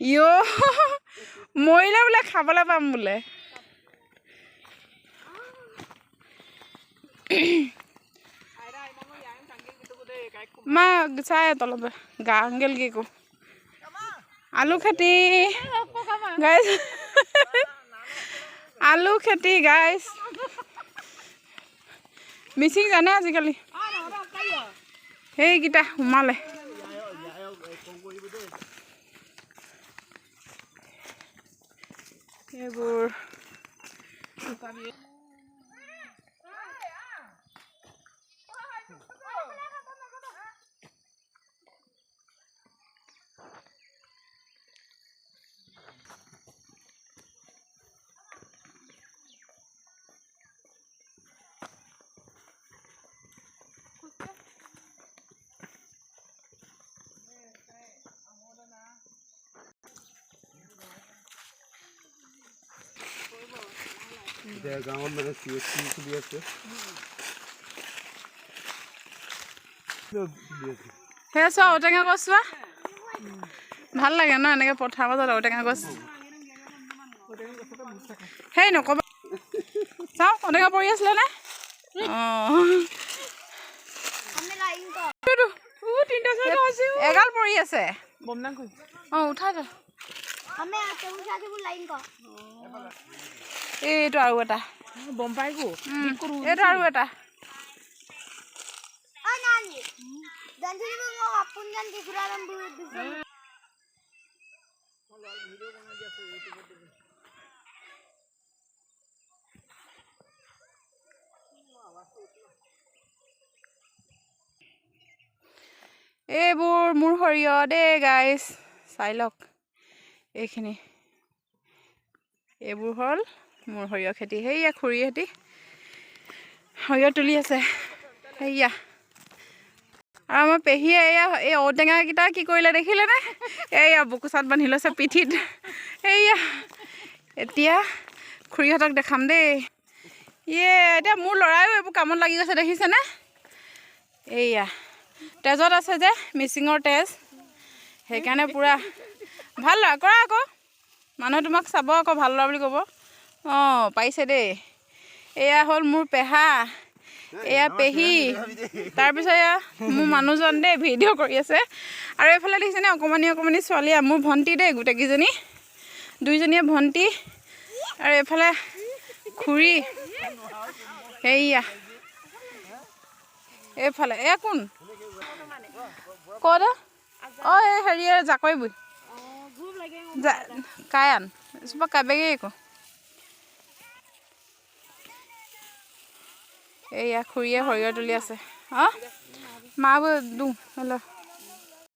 ইয়ো মৰিলে বোলে খাবলৈ পাম বোলে মা চাই তলতে গা আংগেল কি কো আলু খেতি গাইছ আলু খেতি গাইছ মিচিং জানে আজিকালি সেইকেইটা সোমালে এইবোৰ গাঁৱত মানে CSC খুলি আছে সেই চোৱা ঔটেঙা গছ চোৱা ভাল লাগে ন এনেকৈ পথাৰ মাজত ঔটেঙা গছ সেই নক'বা চাওঁ ঔটেঙা পৰি আছিলে নে এগাল পৰি আছে উঠাই দে এইটো আৰু এটা এইটো আৰু এটা এইবোৰ মোৰ সৰিয়হ দেই গাইছ চাই লওক এইখিনি এইবোৰ হ'ল মোৰ সৰিয়হ খেতি সেয়া খুৰী খেতি সৰিয়হ তুলি আছে সেয়া আৰু আমাৰ পেহীয়ে এয়া এই ঔটেঙাকেইটা কি কৰিলে দেখিলেনে এয়া বুকুচাত বান্ধি লৈছে পিঠিত সেয়া এতিয়া খুৰীহঁতক দেখাম দেই এতিয়া মোৰ ল'ৰাইও এইবোৰ কামত লাগি গৈছে দেখিছেনে এইয়া তেজত আছে যে মিচিঙৰ তেজ সেইকাৰণে পূৰা ভাল ল'ৰা কৰা আকৌ মানুহে তোমাক চাব আকৌ ভাল ল'ৰা বুলি ক'ব পাৰিছে দেই এয়া হ'ল মোৰ পেহা এয়া পেহী তাৰপিছত এয়া মোৰ মানুহজন দেই ভিডিঅ' কৰি আছে আৰু এইফালে দেখিছেনে অকণমানি অকণমানি ছোৱালী মোৰ ভণ্টি দেই গোটেইকেইজনী দুইজনীয়ে ভণ্টি আৰু এইফালে খুৰী সেয়া এইফালে কোন ক'ত এই হেৰিয়ে জাকৈ বুই কায়ান চুপা কাবেগে একো এইয়া খুৰীয়ে সৰিয়হ তুলি আছে মাবোৰ দিওঁ হেল্ল'